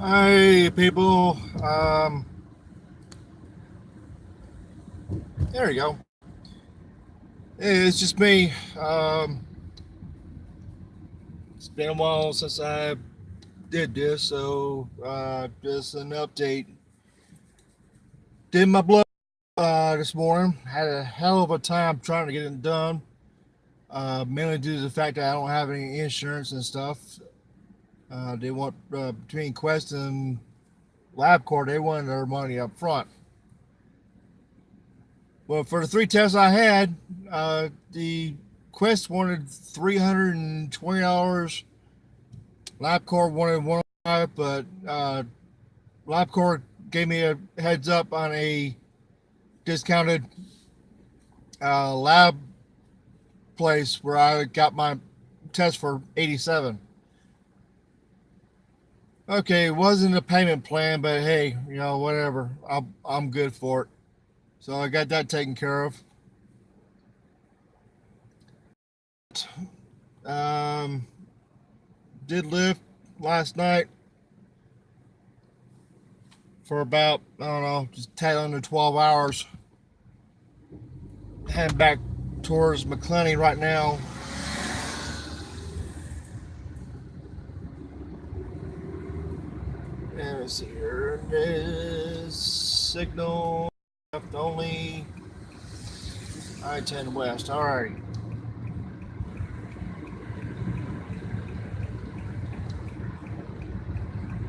Hi, people. There you go. Hey, it's just me. It's been a while since I did this, so just an update. Did my blood this morning. Had a hell of a time trying to get it done. Mainly due to the fact that I don't have any insurance and stuff. They want between Quest and LabCorp, they wanted their money up front. Well, for the three tests I had, the Quest wanted $320. LabCorp wanted 105, but LabCorp gave me a heads up on a discounted lab place where I got my test for 87. Okay, it wasn't a payment plan, but hey, whatever. I'm good for it. So I got that taken care of. Um, did Lyft last night for about, I don't know, just 10 under 12 hours. Heading back towards McClenny right now. And let's see here. This signal left only I-10 West. Alrighty.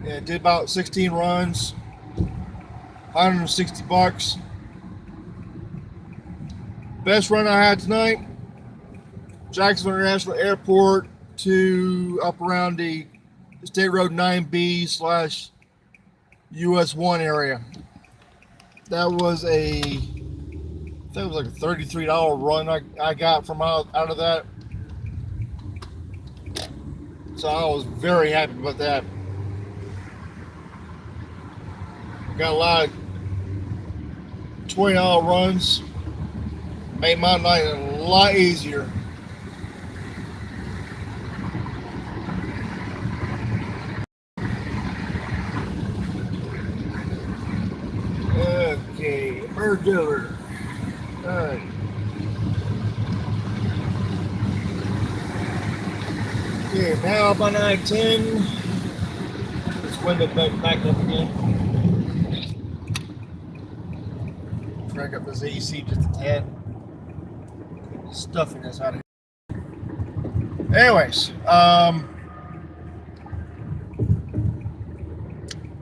Yeah, did about 16 runs, $160. Best run I had tonight, Jacksonville International Airport to up around the State Road 9B slash US 1 area. That was like a $33 run I got from out of that. So I was very happy about that. Got a lot of $20 runs. Made my night a lot easier. Okay, merge over. Alright. Okay, now up on I-10. This window back up again. Crank up this AC just a tad. Stuffiness out of here. Anyways,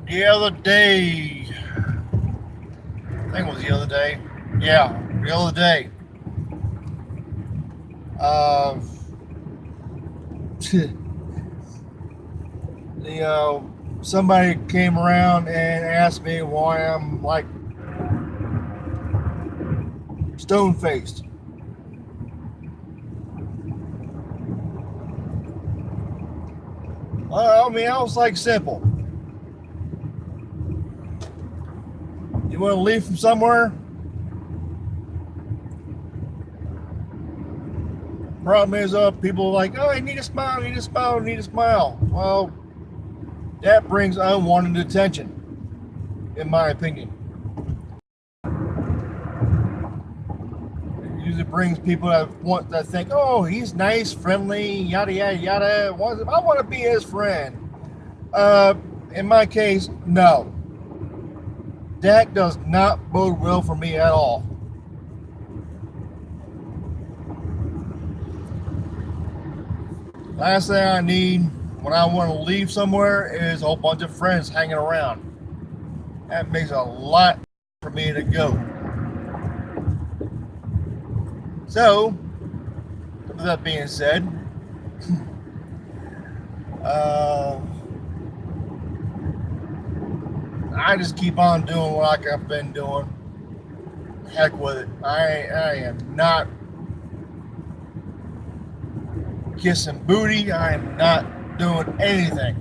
the other day, I think it was the other day. Yeah, the other day. Somebody came around and asked me why I'm like stone faced. Well, I mean, I was like simple. You want to leave from somewhere? Problem is, people are like, oh, I need a smile, need a smile, need a smile. Well, that brings unwanted attention, in my opinion. It usually brings people that think, oh, he's nice, friendly, yada yada yada. I want to be his friend. In my case, no. That does not bode well for me at all. Last thing I need when I want to leave somewhere is a whole bunch of friends hanging around. That makes a lot for me to go. So, with that being said, I just keep on doing what I've been doing. Heck with it. I am not kissing booty. I am not doing anything.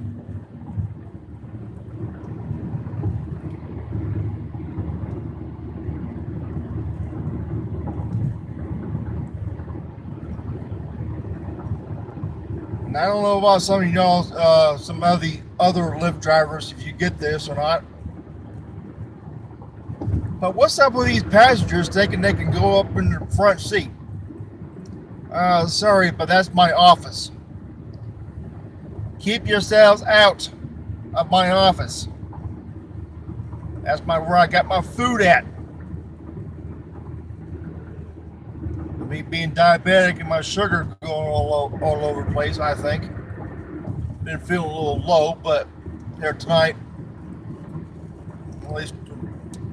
I don't know about some of y'all, some of the other Lyft drivers, if you get this or not. But what's up with these passengers thinking they can go up in the front seat? Sorry, but that's my office. Keep yourselves out of my office. That's where I got my food at. Me being diabetic and my sugar going all over the place, I think. Been feeling a little low, but here tonight, at least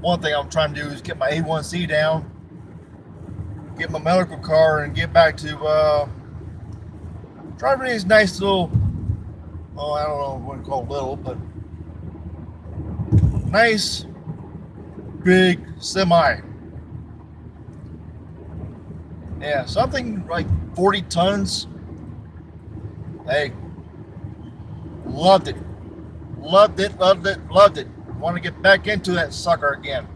one thing I'm trying to do is get my A1C down, get my medical car, and get back to driving these nice little, well, I don't know what to call it little, but nice big semi. Yeah, something like 40 tons. Hey, loved it. Loved it, loved it, loved it. Want to get back into that sucker again.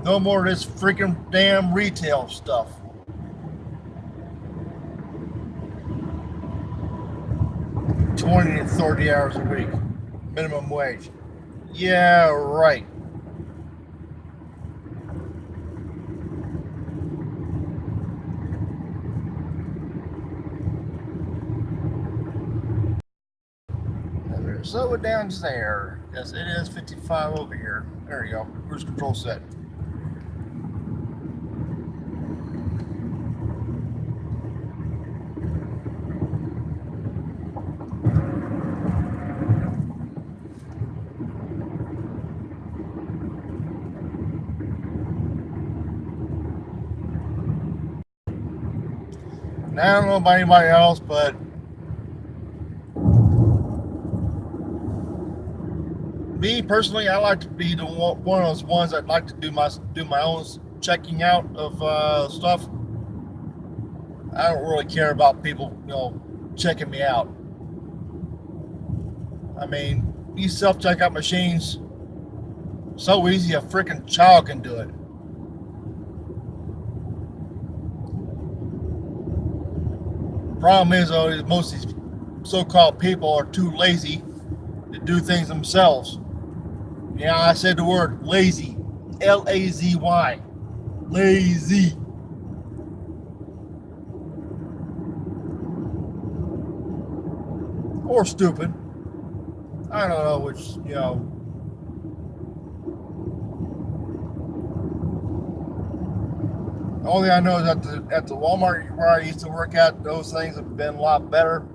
No more of this freaking damn retail stuff. $20 to 30 hours a week. Minimum wage. Yeah, right. Slow it down there. Yes, it is 55 over here. There you go. Cruise control set. Now, I don't know about anybody else, but me personally, I like to be the one of those ones that like to do my own checking out of stuff. I don't really care about people, checking me out. I mean, these self-checkout machines, so easy a freaking child can do it. Problem is, though, most of these so-called people are too lazy to do things themselves. Yeah, I said the word lazy. L-A-Z-Y. Lazy. Or stupid. I don't know which, The only thing I know is at the Walmart where I used to work at, those things have been a lot better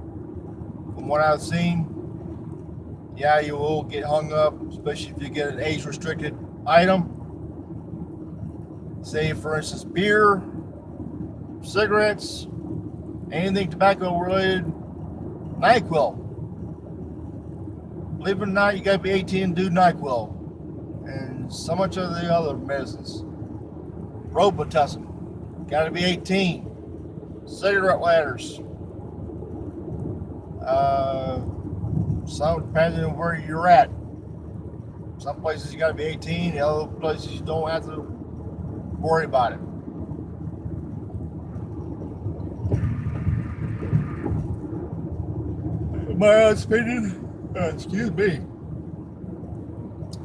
from what I've seen. Yeah, you will get hung up, especially if you get an age-restricted item. Say, for instance, beer, cigarettes, anything tobacco-related, NyQuil. Believe it or not, you got to be 18 to do NyQuil. And so much of the other medicines. Robitussin, got to be 18. Cigarette lighters. Some depending on where you're at. Some places you got to be 18. The other places you don't have to worry about it. In my opinion, excuse me,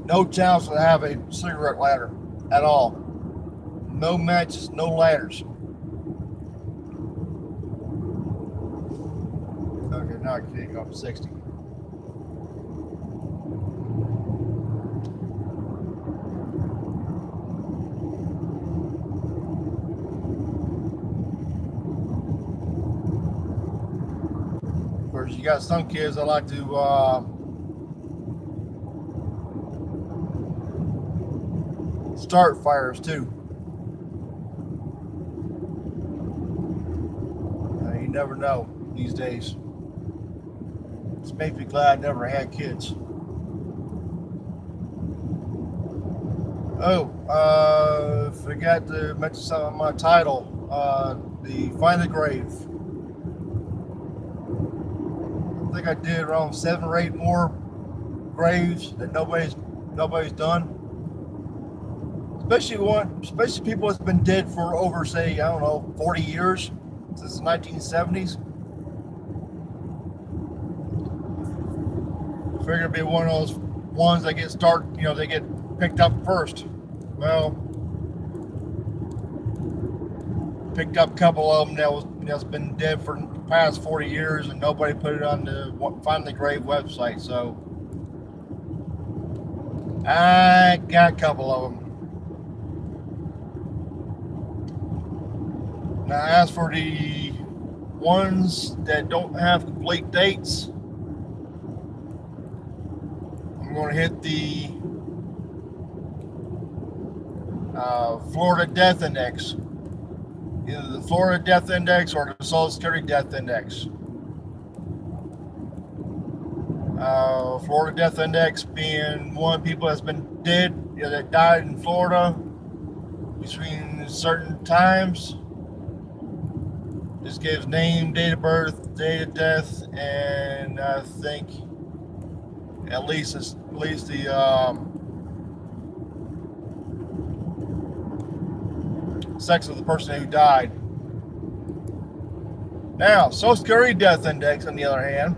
no chance to have a cigarette lighter at all. No matches, no lighters. Okay, now I can go up 60. Of course, you got some kids that like to start fires too. You never know these days. This makes me glad I never had kids. Oh, forgot to mention something on my title. The Find the Grave. I think I did around 7 or 8 more graves that nobody's done. Especially people that's been dead for over, say, I don't know, 40 years, since the 1970s. figured it'd be one of those ones that they get picked up first. Well, picked up a couple of them that's been dead for the past 40 years, and nobody put it on the Find the Grave website. So I got a couple of them. Now, as for the ones that don't have complete dates, I'm going to hit the Florida Death Index. Either the Florida Death Index or the Social Security Death Index. Florida Death Index being one people that's been dead, that died in Florida between certain times. This gives name, date of birth, date of death, and I think at least the sex of the person who died. Now, Social Security Death Index, on the other hand,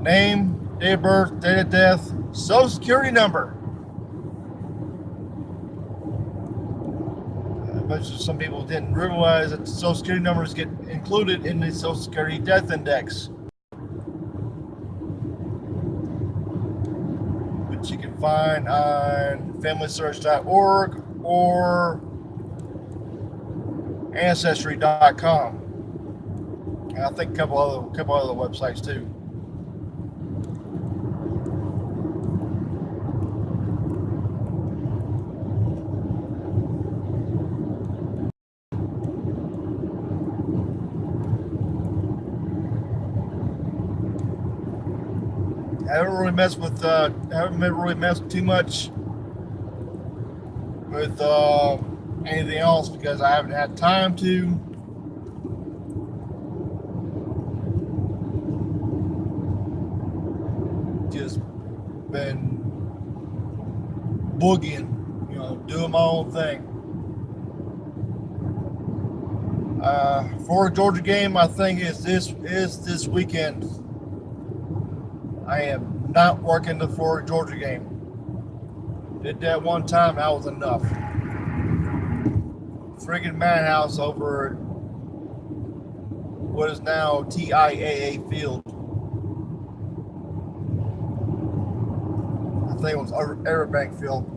name, date of birth, date of death, Social Security number. But some people didn't realize that Social Security numbers get included in the Social Security Death Index. Which you can find on FamilySearch.org or Ancestry.com. And I think a couple other websites too. I haven't really messed too much with anything else because I haven't had time to. Just been boogieing, doing my own thing. Florida Georgia game, I think is this weekend. I am not working the Florida Georgia game. Did that one time, that was enough. Friggin' madhouse over what is now TIAA Field. I think it was Everbank Field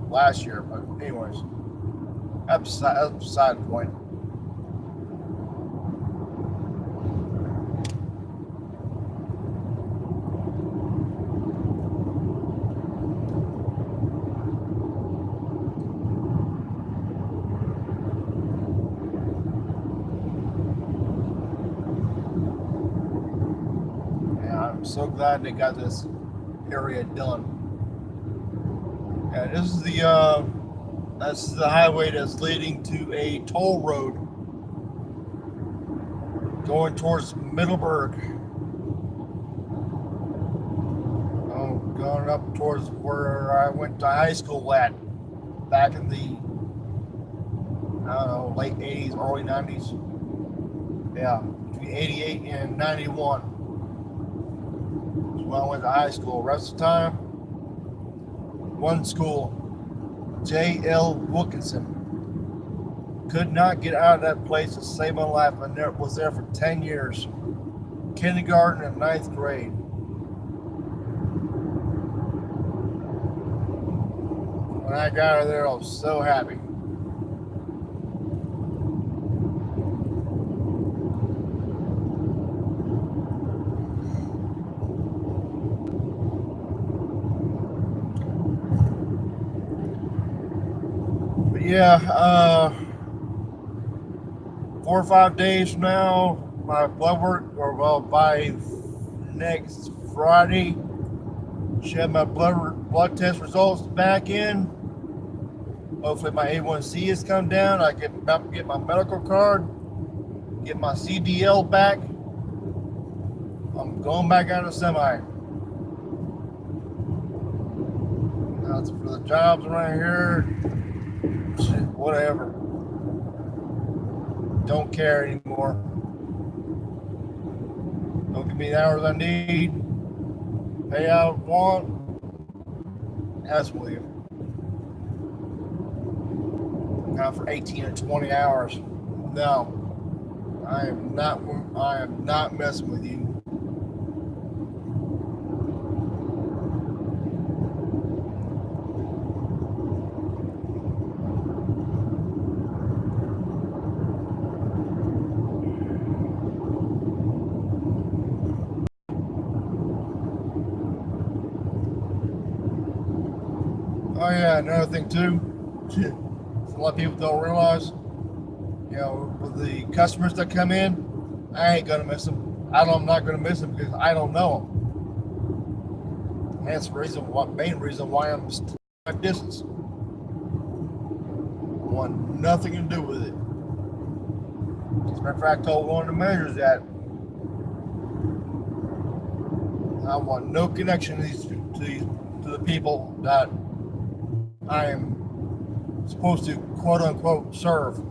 last year, but anyways, that's beside the point. I'm so glad they got this area done. And this is the highway that's leading to a toll road going towards Middleburg. Going up towards where I went to high school at back in the late 80s, early 90s. Yeah, between 88 and 91. When I went to high school. Rest of the time, one school, J.L. Wilkinson. Could not get out of that place to save my life. I was there for 10 years. Kindergarten and 9th grade. When I got out of there, I was so happy. Yeah, 4 or 5 days from now, my blood work, by next Friday, should have my blood test results back in. Hopefully my A1C has come down. I get my medical card, get my CDL back. I'm going back out of the semi. That's for the jobs around here. Whatever. Don't care anymore. Don't give me the hours I need. Pay out want. As will you. Not for 18 or 20 hours. No. I am not messing with you. Oh yeah, another thing too. A lot of people don't realize, with the customers that come in, I ain't gonna miss them. I'm not gonna miss them because I don't know them. And that's the main reason why I'm at distance. I want nothing to do with it. As a matter of fact, I told one of the managers that I want no connection to the people that I am supposed to quote unquote serve.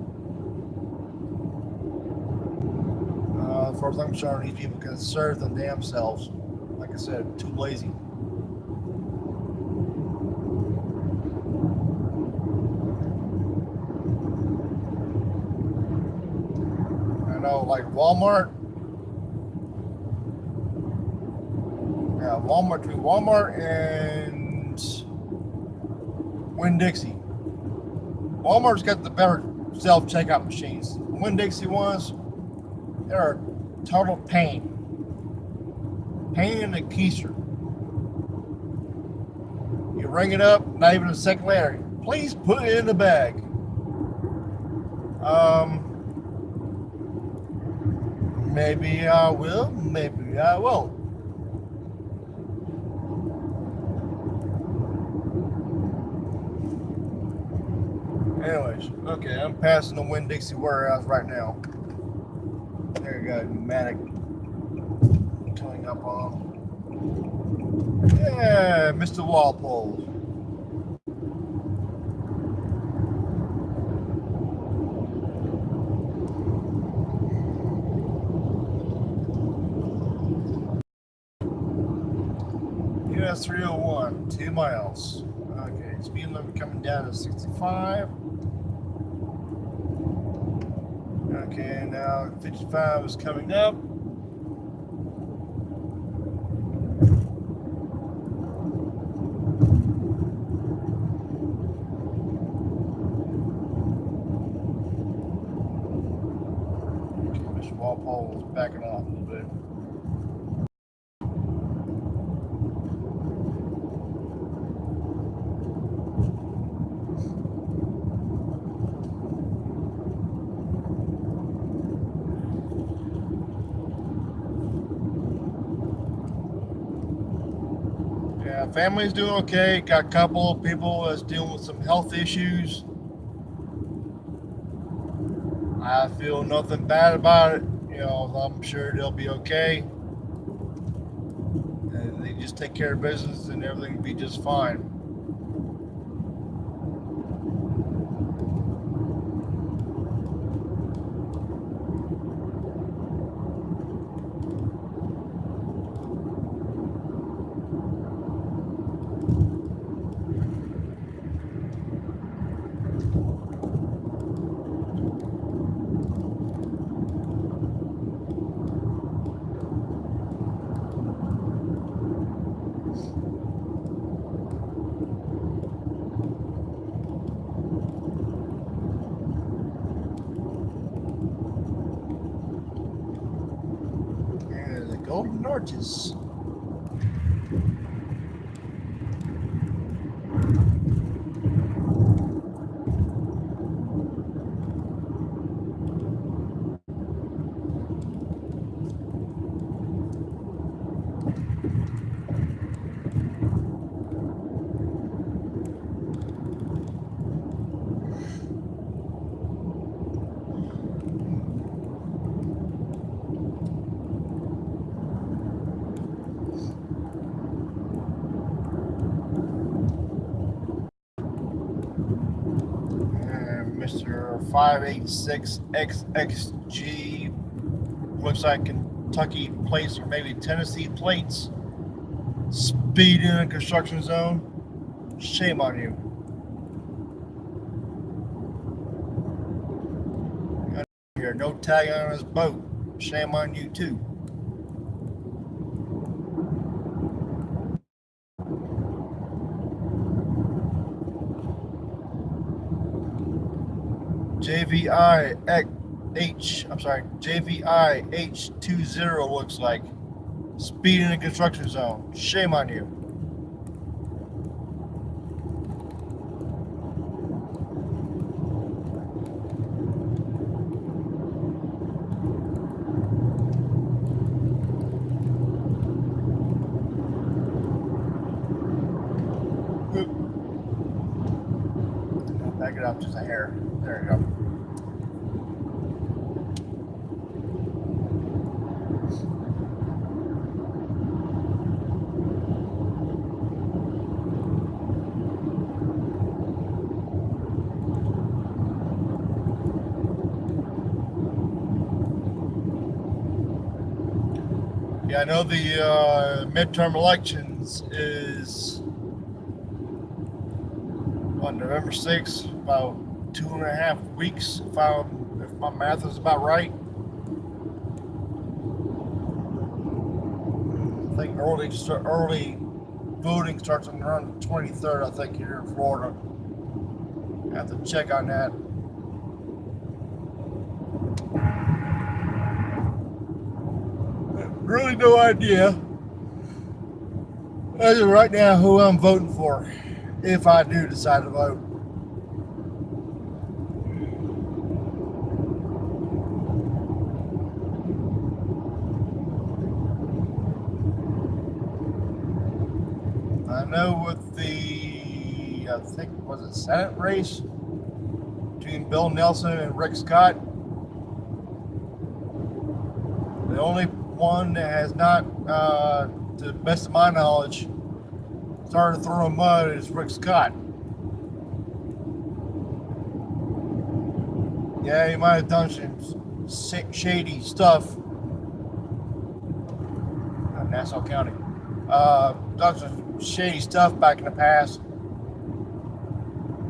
As far as I'm concerned, these people can serve them damn selves. Like I said, too lazy. I know, like Walmart. Yeah, between Walmart and Winn-Dixie. Walmart's got the better self-checkout machines. The Winn-Dixie ones, they're a total pain. Pain in the keister. You ring it up, not even a second later. Please put it in the bag. Maybe I will, maybe I won't. Anyways, okay, I'm passing the Winn-Dixie warehouse right now. There you go, pneumatic coming up on. Yeah, Mr. Walpole. US 301, 2 miles. Okay, speed limit coming down to 65. Okay, now 55 is coming up. Okay, Mr. Walpole is backing off a little bit. Family's doing okay. Got a couple of people that's dealing with some health issues. I feel nothing bad about it. I'm sure they'll be okay. And they just take care of business and everything will be just fine. Golden Arches. Mr. 586XXG looks like Kentucky plates or maybe Tennessee plates. Speed in a construction zone. Shame on you. Here, no tag on his boat. Shame on you too. JVI H20 looks like. Speed in a construction zone. Shame on you. Back it up just a hair. There you go. Yeah, I know the midterm elections is on November 6th, about 2.5 weeks, if my math is about right. I think early voting starts on around the 23rd, I think, here in Florida. I have to check on that. Really no idea as of right now who I'm voting for, if I do decide to vote. I know with the, I think, was it Senate race between Bill Nelson and Rick Scott, the only one that has not, to the best of my knowledge, started throwing mud is Rick Scott. Yeah, he might have done some shady stuff. Nassau County. Done some shady stuff back in the past.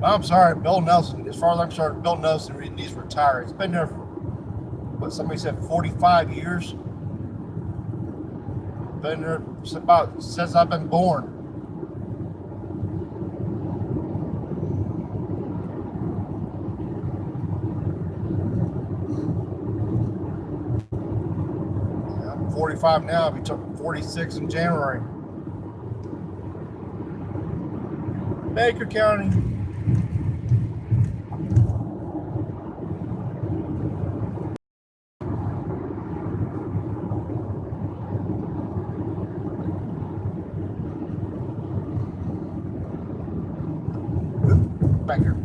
I'm sorry, Bill Nelson, as far as I'm concerned, Bill Nelson needs to retire. He's been there for, what somebody said, 45 years. Been there since I've been born. I'm 45 now. I'll be 46 in January. Baker County. Back here.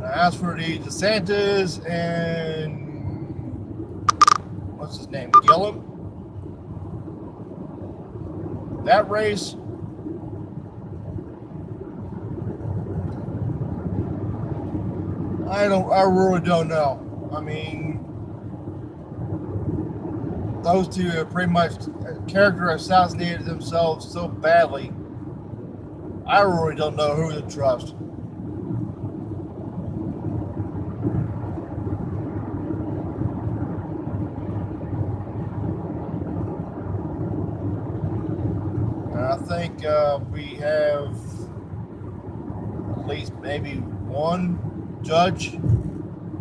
As for the DeSantis and what's his name, Gillum, that race, I really don't know. I mean, those two have pretty much character assassinated themselves so badly. I really don't know who to trust. I think we have at least maybe one judge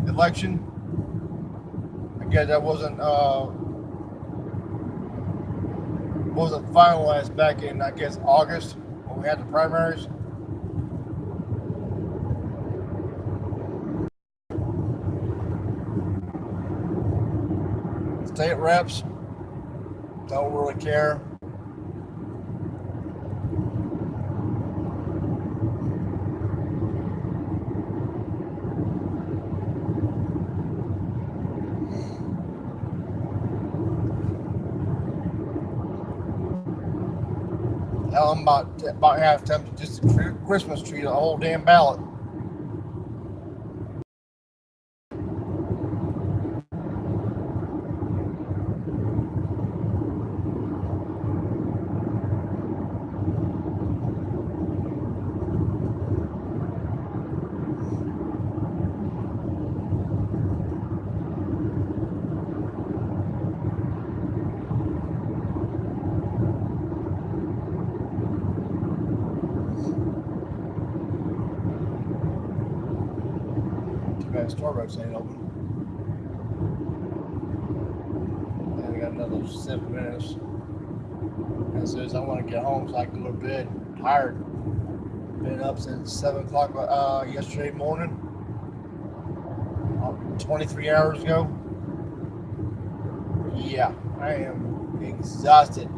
election. Again, that wasn't finalized back in, I guess, August when we had the primaries. State reps don't really care. Hell, I'm about half tempted just to Christmas tree the whole damn ballot. Too bad Starbucks ain't open. And we got another 7 minutes. As soon as I want to get home so I can go to bed. Tired. Been up since 7 o'clock yesterday morning. 23 hours ago. Yeah, I am exhausted.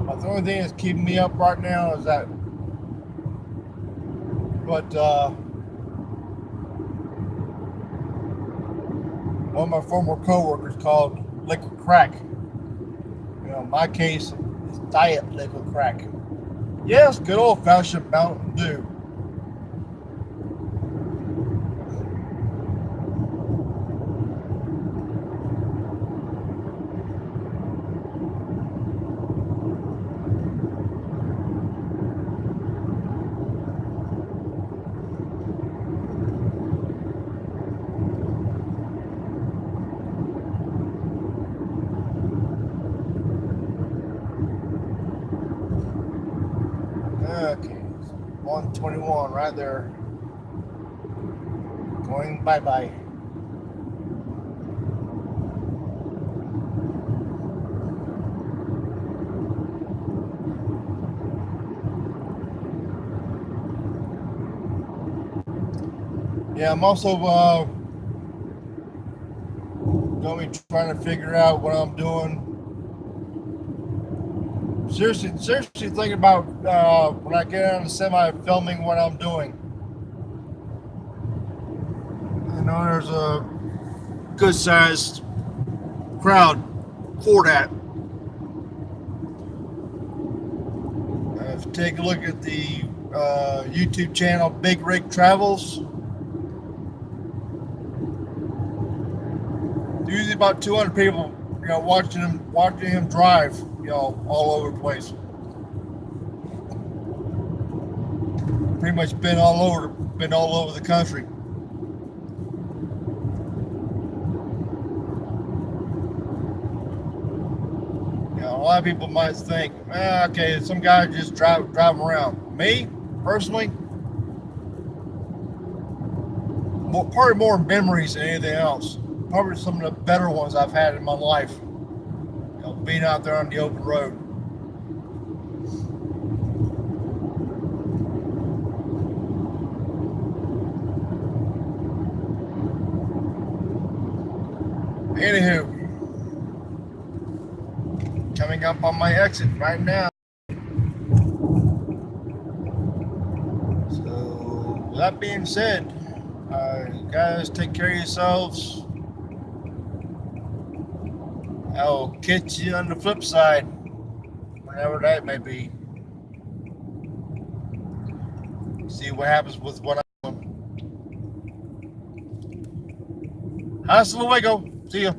But the only thing that's keeping me up right now is that one of my former co-workers called liquid crack. You know, in my case, it's diet liquid crack. Yes, good old-fashioned Mountain Dew. Okay, 121 right there. Going bye-bye. Yeah, I'm also going to be trying to figure out what I'm doing. Seriously thinking about when I get on the semi filming what I'm doing. I know there's a good sized crowd for that. If you take a look at the YouTube channel Big Rig Travels, usually about 200 people, you know, watching him drive, you know, all over the place. Pretty much been all over the country. You know, a lot of people might think, okay, some guy just drive around. Me, personally, probably more memories than anything else. Probably some of the better ones I've had in my life. You know, being out there on the open road. Anywho, coming up on my exit right now. So, with that being said, you guys take care of yourselves. I'll catch you on the flip side, whenever that may be. See what happens with what I'm doing. Hasta luego. See ya.